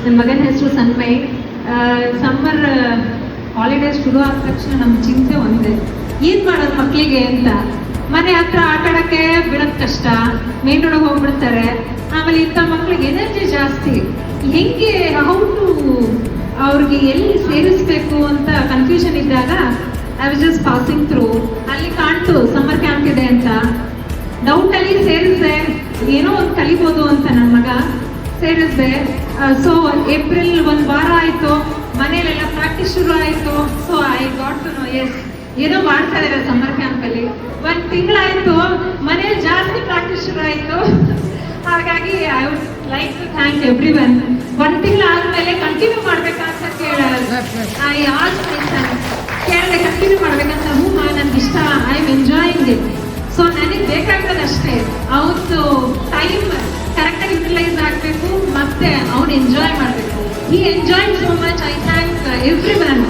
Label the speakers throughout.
Speaker 1: ನನ್ನ ಮಗನ ಹೆಸರು ಸನ್ಮಯ್. ಸಮ್ಮರ್ ಹಾಲಿಡೇಸ್ ಶುರು ಆದ ತಕ್ಷಣ ನಮ್ಮ ಚಿಂತೆ ಒಂದೇ, ಏನು ಮಾಡೋದು ಮಕ್ಕಳಿಗೆ ಅಂತ. ಮನೆ ಹತ್ರ ಆಟ ಆಡೋಕ್ಕೆ ಬಿಡೋದು ಕಷ್ಟ, ಮೇನ್ ರೋಡಿಗೆ ಹೋಗ್ಬಿಡ್ತಾರೆ. ಆಮೇಲೆ ಇಂಥ ಮಕ್ಳಿಗೆ ಎನರ್ಜಿ ಜಾಸ್ತಿ, ಹೆಂಗೆ ಹೌ ಟು ಅವ್ರಿಗೆ ಎಲ್ಲಿ ಸೇರಿಸ್ಬೇಕು ಅಂತ ಕನ್ಫ್ಯೂಷನ್ ಇದ್ದಾಗ I was just passing through. ಅಲ್ಲಿ ಕಾಣ್ತು ಸಮ್ಮರ್ ಕ್ಯಾಂಪ್ ಇದೆ ಅಂತ, ಡೌಟಲ್ಲಿ ಸೇರಿಸಿದೆ, ಏನೋ ಒಂದು ಕಲಿಬೋದು ಅಂತ ನನ್ನ ಮಗ ಸೇರಿಸಿದೆ. ಸೊ ಏಪ್ರಿಲ್ 1 ವಾರ ಆಯಿತು, ಮನೇಲೆಲ್ಲ ಪ್ರಾಕ್ಟೀಸ್ ಶುರು ಆಯಿತು. So I got to know as ಏನೋ ಮಾಡ್ತಾ ಇದ್ದಾರೆ ಸಮ್ಮರ್ ಕ್ಯಾಂಪಲ್ಲಿ. 1 ತಿಂಗಳಾಯಿತು, ಮನೇಲಿ ಜಾಸ್ತಿ ಪ್ರಾಕ್ಟೀಸ್ ಶುರು ಆಯಿತು. ಹಾಗಾಗಿ I would like to thank everyone. 1 ತಿಂಗಳಾದ್ಮೇಲೆ ಕಂಟಿನ್ಯೂ ಮಾಡ್ಬೇಕಂತ ಕೇಳಿದೆ, ಕಂಟಿನ್ಯೂ ಮಾಡ್ಬೇಕಂತ. ನನಗೆ ಇಷ್ಟ, I am enjoying it. So ನನಗೆ ಬೇಕಾಗ್ತದಷ್ಟೇ ಅವತ್ತು ಟೈಮ್ ಕರೆಕ್ಟಾಗಿ ಯುಟಿಲೈಸ್ ಆಗಬೇಕು, ಮತ್ತೆ ಅವ್ನು ಎಂಜಾಯ್ ಮಾಡಬೇಕು. ಈ enjoy so much. I thank everyone,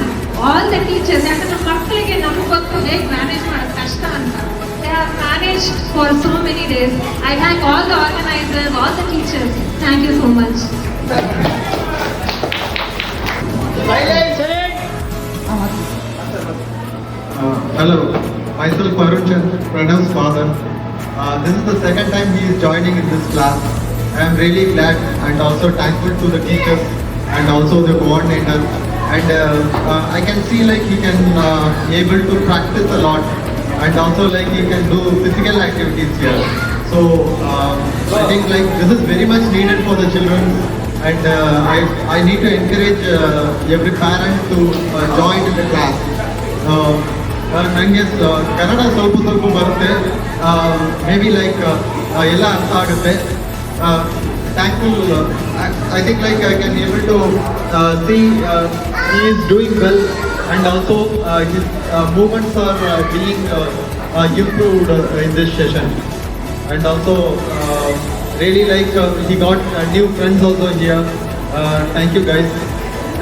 Speaker 1: all the teachers. ಯಾಕಂದ್ರೆ ಮಕ್ಕಳಿಗೆ ನಮಗೆ ಗೊತ್ತು ಹೇಗೆ ಮ್ಯಾನೇಜ್ ಮಾಡೋದು ಕಷ್ಟ ಅಂತ. They have managed for so many days. I thank all the organisers, all the teachers. Thank you so much.
Speaker 2: Hello, myself Arun Chandra, Pranav's father. This is the second time he is joining in this class. I am really glad and also thankful to the teachers and also the coordinator. And I can see like he can able to practice a lot, and also like he can do physical activities here. So I think like this is very much needed for the children. And I need to encourage every parent to join in the class. ನನಗೆ ಕನ್ನಡ ಸ್ವಲ್ಪ ಬರುತ್ತೆ, may be like ಎಲ್ಲ ಅರ್ಥ ಆಗುತ್ತೆ. Thankful. I think like I can able to see he is doing well, and also his movements are being improved in this session. And also really like he got new friends also here. Thank you guys.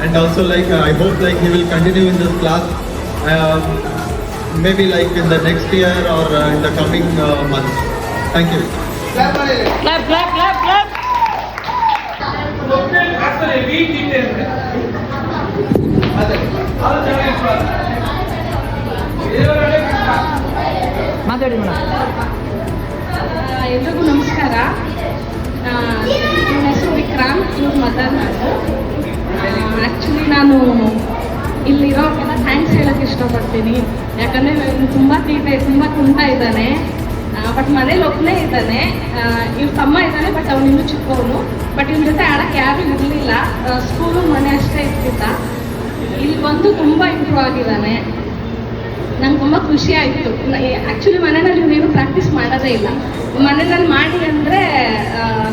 Speaker 2: And also like I hope like he will continue in this class, maybe like in the next year or in the coming months. Thank you.
Speaker 3: Clap, clap, clap, clap. ಮಾತಾಡಿ madam.
Speaker 4: ಎಲ್ರಿಗೂ ನಮಸ್ಕಾರ. ನನ್ನ ಹೆಸರು ವಿಕ್ರಾಂತ್, ಇವ್ರ mother ನಾನು. Actually ನಾನು ಇಲ್ಲಿರೋರಿಗೆಲ್ಲ thanks ಹೇಳೋಕ್ಕೆ ಇಷ್ಟಪಡ್ತೀನಿ. ಯಾಕಂದರೆ ಇವನು ತುಂಬ ತುಂಬ ಕುಂಟ ಇದ್ದಾನೆ, ಬಟ್ ಮನೇಲಿ ಒಬ್ಬನೇ ಇದ್ದಾನೆ. ಇವ್ರ ತಮ್ಮ ಇದ್ದಾನೆ, ಬಟ್ ಅವನು ಇನ್ನೂ ಚಿಕ್ಕವನು. ಬಟ್ ಇವ್ರ ಜೊತೆ ಆಡೋಕ್ಕೆ ಯಾರೂ ಇರಲಿಲ್ಲ, ಸ್ಕೂಲು ಮನೆ ಅಷ್ಟೇ ಇರ್ತಿದ್ದ. ಇಲ್ಲಿ ಬಂದು ತುಂಬ ಇಂಪ್ರೂವ್ ಆಗಿದ್ದಾನೆ. ನಂಗೆ ತುಂಬ ಖುಷಿ ಆಯಿತು. ಆ್ಯಕ್ಚುಲಿ ಮನೆಯಲ್ಲಿ ಇವನೇನು ಪ್ರಾಕ್ಟೀಸ್ ಮಾಡೋದೇ ಇಲ್ಲ. ಮನೆಯಲ್ಲಿ ಮಾಡಿ ಅಂದರೆ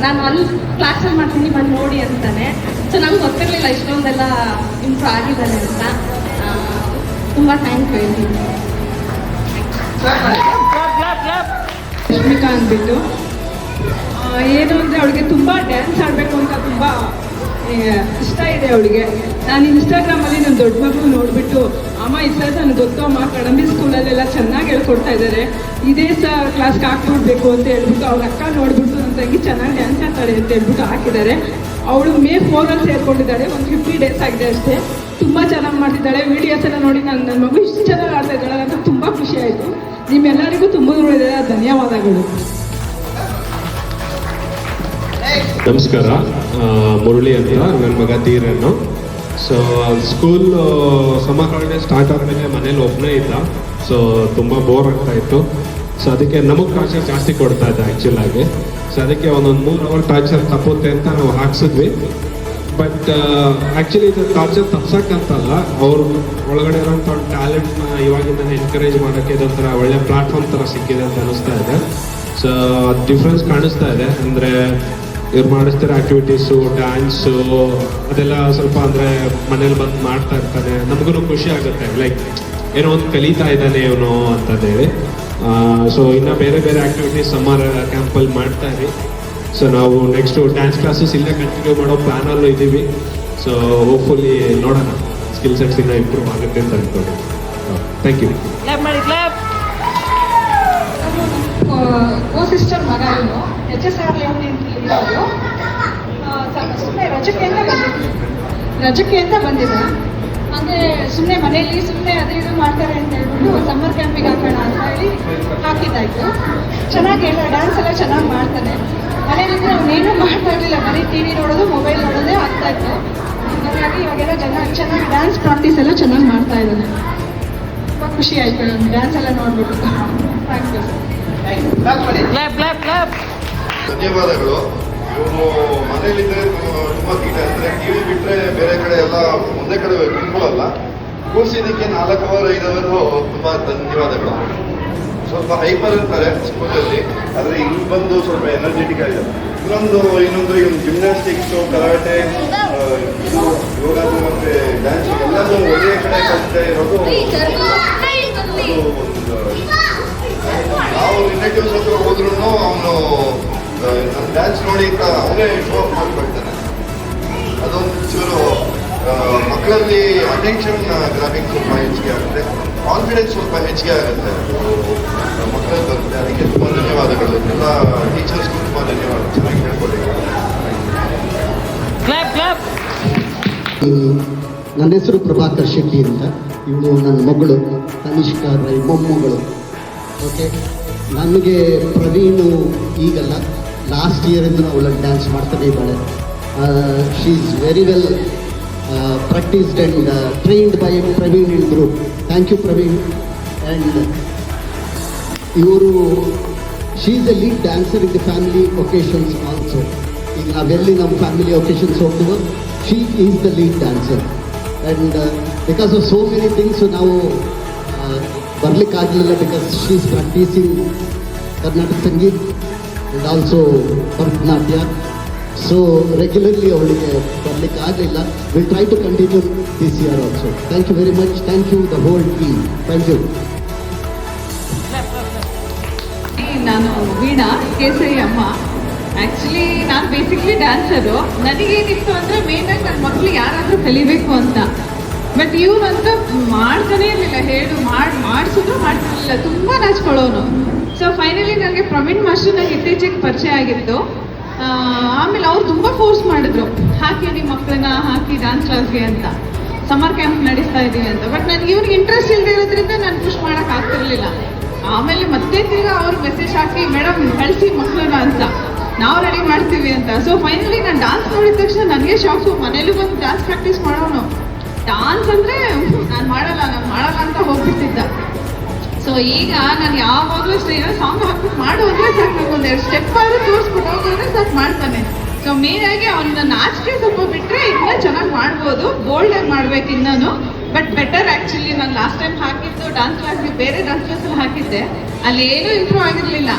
Speaker 4: ನಾನು ಅಲ್ಲಿ ಕ್ಲಾಸಲ್ಲಿ ಮಾಡ್ತೀನಿ, ಬಂದು ನೋಡಿ ಅಂತಾನೆ. ಸೊ ನಂಗೆ ಗೊತ್ತಿರಲಿಲ್ಲ ಇಷ್ಟೊಂದೆಲ್ಲ ಇಂಪ್ರೂವ್ ಆಗಿದ್ದಾನೆ ಅಂತ. ತುಂಬ ಥ್ಯಾಂಕ್ ಯು ಹೇಳ್ತೀನಿ.
Speaker 5: ರಶ್ಮಿಕಾ ಅಂದ್ಬಿಟ್ಟು ಏನು ಅಂದರೆ ಅವಳಿಗೆ ತುಂಬ ಡ್ಯಾನ್ಸ್ ಆಡಬೇಕು ಅಂತ ತುಂಬ ಇಷ್ಟ ಇದೆ ಅವಳಿಗೆ. ನಾನು ಇನ್ಸ್ಟಾಗ್ರಾಮಲ್ಲಿ ನನ್ನ ದೊಡ್ಡ ಮಗು ನೋಡಿಬಿಟ್ಟು, ಅಮ್ಮ ಈ ಸರ್ ನನಗೆ ಗೊತ್ತು ಅಮ್ಮ, ಕಡಂಬಿ ಸ್ಕೂಲಲ್ಲೆಲ್ಲ ಚೆನ್ನಾಗಿ ಹೇಳ್ಕೊಡ್ತಾ ಇದ್ದಾರೆ, ಇದೇ ಸರ್ ಕ್ಲಾಸ್ಗೆ ಹಾಕ್ಬಿಡ್ಬೇಕು ಅಂತ ಹೇಳ್ಬಿಟ್ಟು ಅವ್ರ ಅಕ್ಕ ನೋಡಿಬಿಟ್ಟು ನನ್ನ ತಂಗಿ ಚೆನ್ನಾಗಿ ಡ್ಯಾನ್ಸ್ ಆಡ್ತಾಳೆ ಅಂತ ಹೇಳ್ಬಿಟ್ಟು ಹಾಕಿದ್ದಾರೆ. ಅವಳು May 4 ಸೇರಿಕೊಂಡಿದ್ದಾಳೆ. ಒಂದು 50 ಡೇಸ್ ಆಗಿದೆ ಅಷ್ಟೇ. ತುಂಬ ಚೆನ್ನಾಗಿ ಮಾಡ್ತಿದ್ದಾಳೆ. ವೀಡಿಯೋಸ್ ಎಲ್ಲ ನೋಡಿ ನನ್ನ ಮಗು ಇಷ್ಟು ಚೆನ್ನಾಗಿ ಆಡ್ತಾ ಇದ್ದಾಳೆ ಅಂತ ತುಂಬ ಖುಷಿ ಆಯಿತು. ನಿಮ್ಮೆಲ್ಲರಿಗೂ ತುಂಬ ಧನ್ಯವಾದಗಳು.
Speaker 6: ನಮಸ್ಕಾರ, ಮುರಳಿ ಅಂತ ನನ್ನ ಮಗ ಧೀರನ್ನು. So school summer holiday start ಆದಮೇಲೆ ಮನೇಲಿ ಒಬ್ಬನೇ ಇದ್ದ. ಸೊ ತುಂಬ ಬೋರ್ ಆಗ್ತಾ ಇತ್ತು. ಸೊ ಅದಕ್ಕೆ ನಮಗೆ ಟಾರ್ಚರ್ ಜಾಸ್ತಿ ಕೊಡ್ತಾ ಇದ್ದ ಆ್ಯಕ್ಚುಲಾಗಿ. ಸೊ ಅದಕ್ಕೆ ಒಂದೊಂದು 3 ಅವರ್ ಟಾರ್ಚರ್ ತಪ್ಪುತ್ತೆ ಅಂತ ನಾವು ಹಾಕ್ಸಿದ್ವಿ. ಬಟ್ ಆ್ಯಕ್ಚುಲಿ ಇದು ಟಾರ್ಚರ್ ತಪ್ಸಕ್ಕಂತಲ್ಲ, ಅವ್ರ ಒಳಗಡೆ ಇರೋಂಥ ಒಂದು ಟ್ಯಾಲೆಂಟ್ನ ಇವಾಗಿಂದ ಎನ್ಕರೇಜ್ ಮಾಡೋಕ್ಕೆ ಇದೊಂಥರ ಒಳ್ಳೆ ಪ್ಲಾಟ್ಫಾರ್ಮ್ ಥರ ಸಿಕ್ಕಿದೆ ಅಂತ ಅನ್ನಿಸ್ತಾ ಇದೆ. ಸೊ ಡಿಫ್ರೆನ್ಸ್ ಕಾಣಿಸ್ತಾ ಇದೆ. ಅಂದರೆ ಇವ್ರು ಮಾಡಿಸ್ತಿರೋ ಆ್ಯಕ್ಟಿವಿಟೀಸು, ಡ್ಯಾನ್ಸು ಅದೆಲ್ಲ ಸ್ವಲ್ಪ ಅಂದರೆ ಮನೇಲಿ ಬಂದು ಮಾಡ್ತಾ ಇರ್ತಾನೆ. ನಮಗೂ ಖುಷಿ ಆಗುತ್ತೆ, ಲೈಕ್ ಏನೋ ಒಂದು ಕಲಿತಾ ಇದ್ದಾನೆ ಇವನು ಅಂತಂದೇಳಿ. ಸೊ ಇನ್ನು ಬೇರೆ ಬೇರೆ ಆ್ಯಕ್ಟಿವಿಟೀಸ್ ಸಮ್ಮರ್ ಕ್ಯಾಂಪಲ್ಲಿ ಮಾಡ್ತಾ ಇರಿ. ಸೊ ನಾವು ನೆಕ್ಸ್ಟು ಡ್ಯಾನ್ಸ್ ಕ್ಲಾಸಸ್ ಇಲ್ಲೇ ಕಂಟಿನ್ಯೂ ಮಾಡೋ ಪ್ಲ್ಯಾನಲ್ಲೂ ಇದ್ದೀವಿ. ಸೊ ಹೋಪ್ಫುಲಿ ನೋಡೋಣ, ಸ್ಕಿಲ್ ಸೆಟ್ಸ್ ಇನ್ನೂ ಇಂಪ್ರೂವ್ ಆಗುತ್ತೆ ಅಂತ ಅನ್ಕೊಂಡು. Thank you.
Speaker 4: ಸಿಸ್ಟರ್ ಮಗ ಇವನು HSR ಲೆವೆಲ್ ಇರೋದು. ಸುಮ್ಮನೆ ರಜಕ್ಕೆ ಅಂತ ಬಂದಿದ್ದ. ಅಂದರೆ ಸುಮ್ಮನೆ ಮನೆಯಲ್ಲಿ ಸುಮ್ಮನೆ ಅದು ಇದು ಮಾಡ್ತಾರೆ ಅಂತ ಹೇಳ್ಬಿಟ್ಟು ಸಮ್ಮರ್ ಕ್ಯಾಂಪಿಗೆ ಹಾಕೋಣ ಅಂತ ಹೇಳಿ ಹಾಕಿದ್ದಾಯ್ತು. ಚೆನ್ನಾಗಿ ಡ್ಯಾನ್ಸ್ ಎಲ್ಲ ಚೆನ್ನಾಗಿ ಮಾಡ್ತಾನೆ. ಮನೆಯಲ್ಲಿದ್ದರೆ ಅವನೇನೂ ಮಾಡ್ತಾ ಇರಲಿಲ್ಲ, ಬರೀ ಟಿ ವಿ ನೋಡೋದು, ಮೊಬೈಲ್ ನೋಡೋದೇ ಆಗ್ತಾಯಿತ್ತು. ಹಾಗಾಗಿ ಇವಾಗೆಲ್ಲ ಚೆನ್ನಾಗಿ ಡ್ಯಾನ್ಸ್ ಪ್ರಾಕ್ಟೀಸ್ ಎಲ್ಲ ಚೆನ್ನಾಗಿ ಮಾಡ್ತಾ ಇದ್ದಾನೆ. ತುಂಬ ಖುಷಿ ಆಯಿತು ನನಗೆ ಡ್ಯಾನ್ಸ್ ಎಲ್ಲ ನೋಡ್ಬಿಟ್ಟು. Thank you.
Speaker 3: Clap clap clap.
Speaker 7: ಧನ್ಯವಾದಗಳು. ಇವನು ಮನೇಲಿದ್ದರೆ ತುಂಬ ಕೀಟ ಅಂದರೆ ಟಿವಿ ಬಿಟ್ಟರೆ ಬೇರೆ ಕಡೆ ಎಲ್ಲ ಒಂದೇ ಕಡೆ ಕುಂತ್ಕೊಳ್ಳಲ್ಲ. ಕೂರ್ಸಿದ್ದಕ್ಕೆ 4 ಅವರ್ 5 ಅವರ್ ತುಂಬ ಧನ್ಯವಾದಗಳು. ಸ್ವಲ್ಪ ಹೈಪರ್ ಇರ್ತಾರೆ ಸ್ಕೂಲಲ್ಲಿ, ಆದರೆ ಇಲ್ಲಿ ಬಂದು ಸ್ವಲ್ಪ ಎನರ್ಜೆಟಿಕ್ ಆಗಿದೆ. ಇನ್ನೊಂದು ಇವನು ಜಿಮ್ನಾಸ್ಟಿಕ್ಸು, ಕರಾಟೆ, ಯೋಗಾಸನ ಮತ್ತು ಡ್ಯಾನ್ಸ್ ಎಲ್ಲದೂ ಒಂದೇ ಕಡೆ ಕಲಿತಾ ಇರೋದು. ನಾವು ರಿಲೇಟಿವ್ಸ್ ಹತ್ರ ಹೋದ್ರೂ ಅವನು ನನ್ನ ಡ್ಯಾನ್ಸ್ ನೋಡಿ ಅವನೇ ಶೋ ಅಪ್ ಮಾಡ್ಕೊಳ್ತಾನೆ. ಅದೊಂದು ಚೂರು ಮಕ್ಕಳಲ್ಲಿ ಅಟೆನ್ಷನ್ ಗ್ರಾಫಿಂಗ್ ಸ್ವಲ್ಪ ಹೆಚ್ಚಿಗೆ ಆಗುತ್ತೆ, ಕಾನ್ಫಿಡೆನ್ಸ್ ಸ್ವಲ್ಪ ಹೆಚ್ಚಿಗೆ ಆಗುತ್ತೆ ಮಕ್ಕಳಲ್ಲಿ ಬರುತ್ತೆ. ಅದಕ್ಕೆ ತುಂಬ ಧನ್ಯವಾದಗಳು. ಎಲ್ಲ ಟೀಚರ್ಸ್ಗೂ ತುಂಬ ಧನ್ಯವಾದ. ಚೆನ್ನಾಗಿ ಹೇಳ್ಕೊಟ್ಟಿದ್ದಾರೆ.
Speaker 3: Clap clap.
Speaker 8: ನನ್ನ ಹೆಸರು ಪ್ರಭಾಕರ್ ಶೆಟ್ಟಿ ಅಂತ. ಇವಳು ನನ್ನ ಮಗಳು ತನಿಷ್ಕಾ ರೈ ಮೊಮ್ಮಗಳು. ಓಕೆ, ನನಗೆ ಪ್ರವೀಣು ಈಗಲ್ಲ, ಲಾಸ್ಟ್ ಇಯರಿಂದ ಅವಳನ್ನು ಡ್ಯಾನ್ಸ್ ಮಾಡ್ತಾನೆ ಇದ್ದಾಳೆ. She is very well practised and trained by Praveen in group. Thank you Praveen. And ಇವರು she is a lead dancer in the family occasions also. ಈಗ ನಾವೆಲ್ಲಿ ನಮ್ಮ ಫ್ಯಾಮಿಲಿ ಒಕೇಶನ್ಸ್ ಹೋಗ್ತೀವೋ she is the lead dancer. And because of so many things ನಾವು ಬರಲಿಕ್ಕಾಗಲಿಲ್ಲ, because she is practising Karnataka Sangeet and also Bharatanatyam. So regularly ಅವಳಿಗೆ ಬರಲಿಕ್ಕೆ ಆಗಲಿಲ್ಲ. Will try to continue this year also. Thank you very much. Thank you the whole team. Thank you.
Speaker 1: ನಾನು ವೀಣಾ ಕೇಸರಿ ಅಮ್ಮ. Actually ನಾನು basically dancer. ನನಗೇನಿತ್ತು ಅಂದರೆ ಮೇನಾಗಿ ನನ್ನ ಮಕ್ಕಳು ಯಾರಾದರೂ ಕಲಿಬೇಕು ಅಂತ. ಬಟ್ ಇವನಂತ ಮಾಡ್ತಾನೇ ಇರಲಿಲ್ಲ, ಮಾಡಿಸಿದ್ರು ಮಾಡ್ತಿರ್ಲಿಲ್ಲ, ತುಂಬ ನಾಚ್ಕೊಳ್ಳೋನು. ಸೊ ಫೈನಲಿ ನನಗೆ ಪ್ರವೀಣ್ ಮಾಸ್ಟರ್ ನನಗೆ ಇತ್ತೀಚೆಗೆ ಪರಿಚಯ ಆಗಿತ್ತು. ಆಮೇಲೆ ಅವ್ರು ತುಂಬ ಫೋರ್ಸ್ ಮಾಡಿದ್ರು, ಹಾಕಿ ನಿಮ್ಮ ಮಕ್ಕಳನ್ನ ಹಾಕಿ ಡ್ಯಾನ್ಸ್ ಕ್ಲಾಸ್ಗೆ ಅಂತ, ಸಮ್ಮರ್ ಕ್ಯಾಂಪ್ ನಡೆಸ್ತಾ ಇದ್ದೀವಿ ಅಂತ. ಬಟ್ ನನಗೆ ಇವ್ರಿಗೆ ಇಂಟ್ರೆಸ್ಟ್ ಇಲ್ಲದೆ ಇರೋದ್ರಿಂದ ನಾನು ಪುಷ್ ಮಾಡೋಕೆ ಆಗ್ತಿರ್ಲಿಲ್ಲ. ಆಮೇಲೆ ಮತ್ತೆ ತಿರ್ಗಾ ಅವ್ರಿಗೆ ಮೆಸೇಜ್ ಹಾಕಿ, ಮೇಡಮ್ ಕಳಿಸಿ ಮಕ್ಕಳನ್ನ ಅಂತ, ನಾವು ರೆಡಿ ಮಾಡ್ತೀವಿ ಅಂತ. ಸೊ ಫೈನಲಿ ನಾನು ಡ್ಯಾನ್ಸ್ ನೋಡಿದ ತಕ್ಷಣ ನನಗೆ ಶಾಕು. ಮನೇಲೂ ಬಂದು ಡ್ಯಾನ್ಸ್ ಪ್ರಾಕ್ಟೀಸ್ ಮಾಡೋನು. ಡ್ಯಾನ್ಸ್ ಅಂದರೆ ನಾನು ಮಾಡಲ್ಲ ಅಂತ ಹೋಗ್ಬಿಡ್ತಿದ್ದ. ಸೊ ಈಗ ನಾನು ಯಾವಾಗಲೂ ಏನೋ ಸಾಂಗ್ ಹಾಕ್ಬಿಟ್ಟು ಮಾಡು ಅಂದರೆ ಸಾಕು, ನನಗೆ ಒಂದೆರಡು ಸ್ಟೆಪ್ ಆದರೂ ತೋರಿಸ್ಬಿಟ್ಟು ಹೋಗೋದ್ರೆ ಸಾಕು ಮಾಡ್ತಾನೆ. ಸೊ ಮೇನಾಗಿ ಅವನ್ನ ನಾಚಿಕೆ ಸ್ವಲ್ಪ ಬಿಟ್ಟರೆ ಇನ್ನೂ ಚೆನ್ನಾಗಿ ಮಾಡ್ಬೋದು, ಬೋಲ್ಡಾಗಿ ಮಾಡ್ಬೇಕು ಇನ್ನೂ. But better actually. ನಾನು ಲಾಸ್ಟ್ ಟೈಮ್ ಹಾಕಿದ್ದು ಡ್ಯಾನ್ಸ್ ಕ್ಲಾಸ್ಗೆ ಬೇರೆ ಡ್ಯಾನ್ಸ್ ಕ್ಲಾಸಲ್ಲಿ ಹಾಕಿದ್ದೆ, ಅಲ್ಲಿ ಏನೂ ಇಂಪ್ರೂವ್ ಆಗಿರಲಿಲ್ಲ.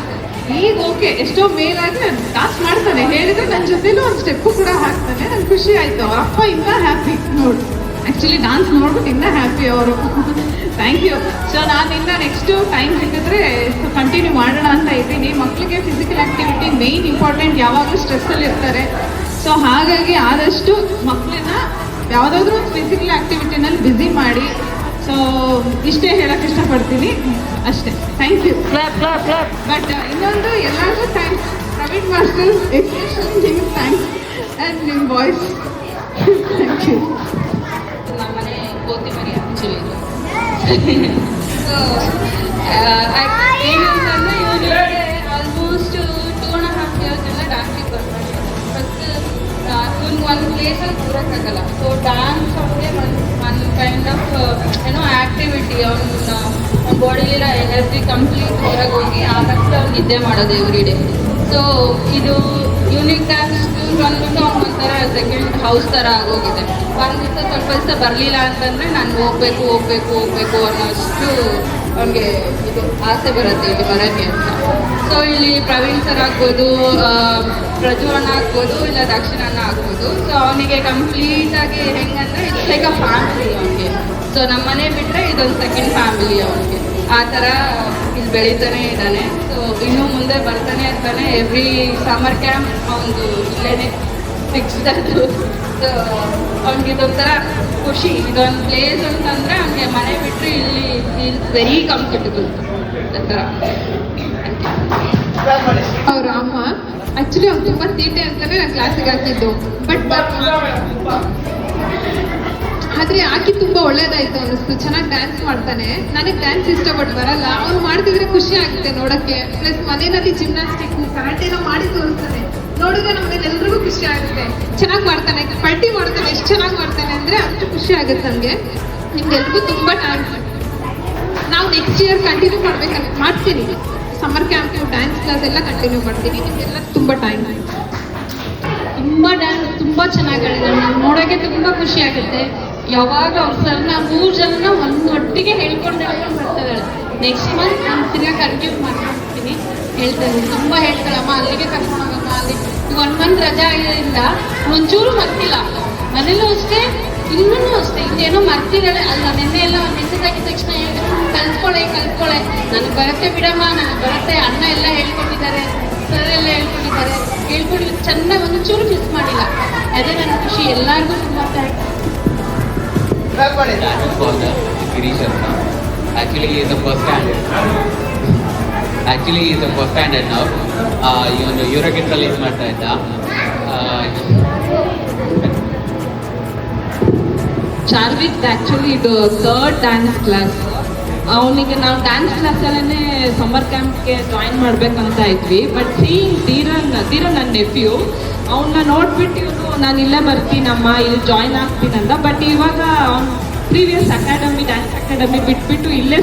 Speaker 1: ಈಗ ಓಕೆ, ಎಷ್ಟೋ ಮೇಲಾಗಿ ನಾನು ಡ್ಯಾನ್ಸ್ ಮಾಡ್ತಾನೆ. ಹೇಳಿದ್ರೆ ನನ್ನ ಜೊತೆಲೂ ಒಂದು ಸ್ಟೆಪ್ಪು ಕೂಡ ಹಾಕ್ತಾನೆ. ನಂಗೆ ಖುಷಿ ಆಯಿತು. ಅವ್ರ ಅಪ್ಪ ಇನ್ನೂ ಹ್ಯಾಪಿ ನೋಡಿ. ಆ್ಯಕ್ಚುಲಿ ಡ್ಯಾನ್ಸ್ ನೋಡ್ಬಿಟ್ಟು ಇನ್ನೂ ಹ್ಯಾಪಿ ಅವರು. Thank you. ಸೊ ನಾನು ಇನ್ನು ನೆಕ್ಸ್ಟು ಟೈಮ್ ಸಿಕ್ಕಿದ್ರೆ ಕಂಟಿನ್ಯೂ ಮಾಡೋಣ ಅಂತ ಇದ್ದೀನಿ. ಮಕ್ಕಳಿಗೆ ಫಿಸಿಕಲ್ ಆ್ಯಕ್ಟಿವಿಟಿ ಮೇಯ್ನ್ ಇಂಪಾರ್ಟೆಂಟ್. ಯಾವಾಗಲೂ ಸ್ಟ್ರೆಸ್ಸಲ್ಲಿ ಇರ್ತಾರೆ. ಸೊ ಹಾಗಾಗಿ ಆದಷ್ಟು ಮಕ್ಕಳನ್ನ ಯಾವುದಾದ್ರೂ ಒಂದು ಫಿಸಿಕಲ್ ಆ್ಯಕ್ಟಿವಿಟಿನಲ್ಲಿ ಬ್ಯುಸಿ ಮಾಡಿ. ಸೊ ಇಷ್ಟೇ ಹೇಳೋಕ್ಕೆ ಇಷ್ಟಪಡ್ತೀನಿ ಅಷ್ಟೇ. Thank you.
Speaker 3: Clap clap clap.
Speaker 1: But ಇನ್ನೊಂದು ಎಲ್ಲರಿಗೂ ಥ್ಯಾಂಕ್ಸ್. ಪ್ರವೀಣ್ ಮಾಸ್ಟರ್ ಎಸ್ಪೆಷಲಿ ನಿಮ್ಗೆ ಥ್ಯಾಂಕ್ಸ್ ಆ್ಯಂಡ್ ನಿಮ್ಮ ವಾಯ್ಸ್. Thank you.
Speaker 4: ನಮ್ಮನೆ ಕೋತಿ ಮರಿ ಆ್ಯಕ್ಚುಲಿ. ಸೊ ಏನಂತಂದರೆ ಇವನಿಗೆ ಆಲ್ಮೋಸ್ಟ್ 2.5 years ಎಲ್ಲ ಡ್ಯಾನ್ಸಿಗೆ ಬರ್ತಾರೆ. ಫಸ್ಟ್ ಇವನ್ಗೆ ಒಂದು ಪ್ಲೇಸಲ್ಲಿ ಕೂರೋಕ್ಕಾಗಲ್ಲ. ಸೊ ಡ್ಯಾನ್ಸ್ ಅವ್ರಿಗೆ ಒಂದು ಕೈಂಡ್ ಆಫ್ ಏನೋ ಆ್ಯಕ್ಟಿವಿಟಿ. ಅವ್ನ ಬಾಡಿಲಿರೋ ಎನರ್ಜಿ ಕಂಪ್ಲೀಟ್ ಹೊರಗೆ ಹೋಗಿ ಆದಷ್ಟು ಅವ್ನು ನಿದ್ದೆ ಮಾಡೋದು ಎವ್ರಿ ಡೇ. ಸೊ ಇದು ಯೂನಿಕ್ ಡ್ಯಾನ್ಸ್ ಬಂದ್ಬಿಟ್ಟು ಅವ್ನು ಒಂಥರ ಸೆಕೆಂಡ್ ಹೌಸ್ ಥರ ಆಗೋಗಿದೆ. ಒಂದು ದಿವಸ ಸ್ವಲ್ಪ ದಿವಸ ಬರಲಿಲ್ಲ ಅಂತಂದರೆ ನಾನು ಹೋಗ್ಬೇಕು ಅನ್ನೋಷ್ಟು ಅವ್ನಿಗೆ ಇದು ಆಸೆ ಬರುತ್ತೆ ಇಲ್ಲಿ ಬರೋಕ್ಕೆ ಅಂತ. ಸೊ ಇಲ್ಲಿ ಪ್ರವೀಣ್ ಸರ್ ಆಗ್ಬೋದು, ಪ್ರಜ್ವಲನ ಆಗ್ಬೋದು, ಇಲ್ಲ ದಕ್ಷಿಣನ ಆಗ್ಬೋದು. ಸೊ ಅವನಿಗೆ ಕಂಪ್ಲೀಟಾಗಿ ಹೆಂಗಂದರೆ ಇಟ್ಸ್ ಲೈಕ್ ಅ ಫ್ಯಾಮಿಲಿ ಅವನಿಗೆ. ಸೊ ನಮ್ಮ ಮನೆ ಬಿಟ್ಟರೆ ಇದೊಂದು ಸೆಕೆಂಡ್ ಫ್ಯಾಮಿಲಿ ಅವನಿಗೆ. ಆ ಥರ ಇಲ್ಲಿ ಬೆಳೀತಾನೆ ಇದ್ದಾನೆ. ಸೊ ಇನ್ನೂ ಮುಂದೆ ಬರ್ತಾನೆ ಇರ್ತಾನೆ. ಎವ್ರಿ ಸಮ್ಮರ್ ಕ್ಯಾಂಪ್ ಅವನು ಇಲ್ಲೇ ಫಿಕ್ಸ್ಡ್ ಅದು. ಸೊ ಅವ್ನಿಗೆ ಇದೊಂಥರ ಖುಷಿ. ಇದೊಂದು ಪ್ಲೇಸ್ ಅಂತಂದರೆ ಅವನಿಗೆ ಮನೆ ಬಿಟ್ಟರೆ ಇಲ್ಲಿ ಈಸ್ ವೆರಿ ಕಂಫರ್ಟಬಲ್ ಆ ಥರ.
Speaker 1: ಅವ್ರ ಅಮ್ಮ ಆ್ಯಕ್ಚುಲಿ ಅವ್ನು ತುಂಬ ತೀಟೆ ಅಂತಲೇ ನಾನು ಕ್ಲಾಸಿಗೆ ಹಾಕಿದ್ದು. ಬಟ್ ಆದ್ರೆ ಆಕಿ ತುಂಬಾ ಒಳ್ಳೇದಾಯ್ತು ಅನಿಸ್ತು, ಚೆನ್ನಾಗಿ ಡ್ಯಾನ್ಸ್ ಮಾಡ್ತಾನೆ. ನನಗೆ ಡ್ಯಾನ್ಸ್ ಇಷ್ಟಪಟ್ಟು ಬರಲ್ಲ, ಅವ್ನು ಮಾಡ್ತಿದ್ರೆ ಖುಷಿ ಆಗುತ್ತೆ ನೋಡಕ್ಕೆ. ಪ್ಲಸ್ ಮನೆಯಲ್ಲಿ ಜಿಮ್ನಾಸ್ಟಿಕ್ ಕರಾಟೆನ ಮಾಡಿ ತೋರಿಸ್ತಾನೆ, ನೋಡಿದ್ರೆ ನಮ್ಗೆ ಎಲ್ರಿಗೂ ಖುಷಿ ಆಗುತ್ತೆ. ಚೆನ್ನಾಗಿ ಮಾಡ್ತಾನೆ, ಪಲ್ಟಿ ಮಾಡ್ತಾನೆ, ಎಷ್ಟು ಚೆನ್ನಾಗಿ ಮಾಡ್ತಾನೆ ಅಂದ್ರೆ ಅಷ್ಟು ಖುಷಿ ಆಗುತ್ತೆ ನಮ್ಗೆ. ನಿಮ್ಗೆಲ್ರಿಗೂ ತುಂಬಾ ಥ್ಯಾಂಕ್ಸ್. ನಾವು ನೆಕ್ಸ್ಟ್ ಇಯರ್ ಕಂಟಿನ್ಯೂ ಮಾಡ್ತೀನಿ. ಸಮ್ಮರ್ ಕ್ಯಾಂಪ್, ಡ್ಯಾನ್ಸ್ ಕ್ಲಾಸ್ ಎಲ್ಲ ಕಂಟಿನ್ಯೂ ಮಾಡ್ತೀನಿ. ನಿಮ್ಗೆಲ್ಲ ತುಂಬಾ ಥ್ಯಾಂಕ್ಸ್.
Speaker 4: ತುಂಬ ಡ್ಯಾನ್ಸ್ ತುಂಬ ಚೆನ್ನಾಗಿ ಹೇಳಿದ್ದಾರೆ. ನಾನು ನೋಡೋಕ್ಕೆ ತುಂಬ ಖುಷಿ ಆಗುತ್ತೆ. ಯಾವಾಗ ಅವ್ರ ಸರ್ನ 3 ಜನ ಒಟ್ಟಿಗೆ ಹೇಳ್ಕೊಂಡು ಬರ್ತಾರೆ. ನೆಕ್ಸ್ಟ್ ಮಂತ್ ನಾನು ತಿರ್ಗಾ ಕಂಟಿನ್ಯೂ ಮಾಡ್ತೀನಿ. ಹೇಳ್ತಾರೆ, ತುಂಬ ಹೇಳ್ತಾಳಮ್ಮ, ಅಲ್ಲಿಗೆ ಕರ್ಕೊಂಡು ಹೋಗಮ್ಮ, ಅಲ್ಲಿ 1 ಮಂತ್ ರಜಾ ಆಗಿದ್ದರಿಂದ ಒಂಚೂರು ಮರ್ತಿಲ್ಲ. ಮನೇಲೂ ಅಷ್ಟೇ, ಇನ್ನೂ ಅಷ್ಟೇ, ಇನ್ನೇನೋ ಮರ್ತಿದ್ದಾಳೆ. ಅಲ್ಲ ನೆನ್ನೆ ಎಲ್ಲ ಮೆಸೇಜ್ ಆಗಿದ ತಕ್ಷಣ ಕಲ್ತ್ಕೊಳ್ಳೆ ನನಗೆ ಬರುತ್ತೆ ಬಿಡಮ್ಮ, ನನಗೆ ಬರುತ್ತೆ, ಅಣ್ಣ ಎಲ್ಲ ಹೇಳ್ಕೊಟ್ಟಿದ್ದಾರೆ, ಸರ್ ಎಲ್ಲ ಹೇಳ್ಕೊಂಡು ಚೆನ್ನಾಗಿ ಒಂಚೂರು ಮಿಸ್ ಮಾಡಿಲ್ಲ. ಅದೇ ನನ್ನ ಖುಷಿ. ಎಲ್ಲರಿಗೂ ತುಂಬ thanks.
Speaker 3: Girish Sharma. Actually, he is a first standard. Actually, he is a first standard now. ಇವನು ಯೂರೋಗಿಂತಲ್ಲಿ ಇದು ಮಾಡ್ತಾ ಇದ್ದ.
Speaker 5: ಚಾರ್ವಿಕ್ ಆ್ಯಕ್ಚುಲಿ ಇದು 3rd ಡ್ಯಾನ್ಸ್ ಕ್ಲಾಸ್. ಅವನಿಗೆ ನಾವು ಡ್ಯಾನ್ಸ್ ಕ್ಲಾಸಲ್ಲೇ ಸಮ್ಮರ್ ಕ್ಯಾಂಪ್ಗೆ ಜಾಯಿನ್ ಮಾಡ್ಬೇಕಂತ ಇದ್ವಿ. ಬಟ್ ಧೀರನ್ ನನ್ನ ನೆಫ್ಯೂ, ಅವನ್ನ ನೋಡ್ಬಿಟ್ಟು ಇವನು ನಾನು ಇಲ್ಲೇ ಬರ್ತೀನಮ್ಮ, ಇಲ್ಲಿ ಜಾಯಿನ್ ಆಗ್ತೀನಂದ. ಬಟ್ ಇವಾಗ ಅವ್ನು ಪ್ರೀವಿಯಸ್ ಅಕಾಡೆಮಿ, ಡ್ಯಾನ್ಸ್ ಅಕಾಡೆಮಿ ಬಿಟ್ಬಿಟ್ಟು ಇಲ್ಲೇ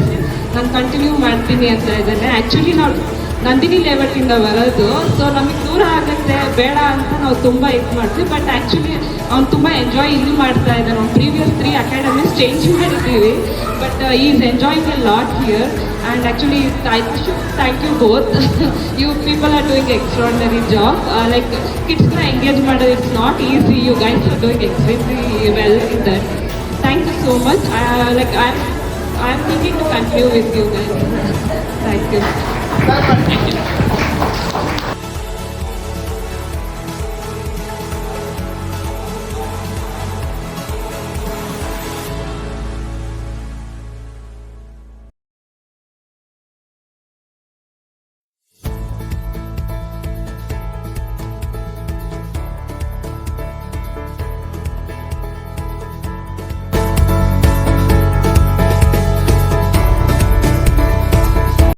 Speaker 5: ನಾನು ಕಂಟಿನ್ಯೂ ಮಾಡ್ತೀನಿ ಅಂತ ಇದ್ದಾನೆ. ಆ್ಯಕ್ಚುಲಿ ನಾವು ನಂದಿನಿ ಲೇಔಟಿಂದ ಬರೋದು, ಸೊ ನಮಗೆ ದೂರ ಆಗುತ್ತೆ ಬೇಡ ಅಂತ ನಾವು ತುಂಬ ಇದು ಮಾಡ್ತೀವಿ. ಬಟ್ ಆ್ಯಕ್ಚುಲಿ ಅವ್ನು ತುಂಬ ಎಂಜಾಯ್ ಇಲ್ಲಿ ಮಾಡ್ತಾ ಇದ್ದಾನೆ. ನಾವು ಪ್ರೀವಿಯಸ್ 3 ಅಕಾಡೆಮೀಸ್ ಚೇಂಜ್ ಮಾಡಿದ್ದೀವಿ, but is enjoying a lot here. And actually I should thank you both. You people are doing extraordinary job. Like ಕಿಡ್ಸ್ನ ಎಂಗೇಜ್ ಮಾಡೋದು it's not easy. You guys are doing extremely well in that. Thank you so much. I'm thinking to continue with you guys. Thank you.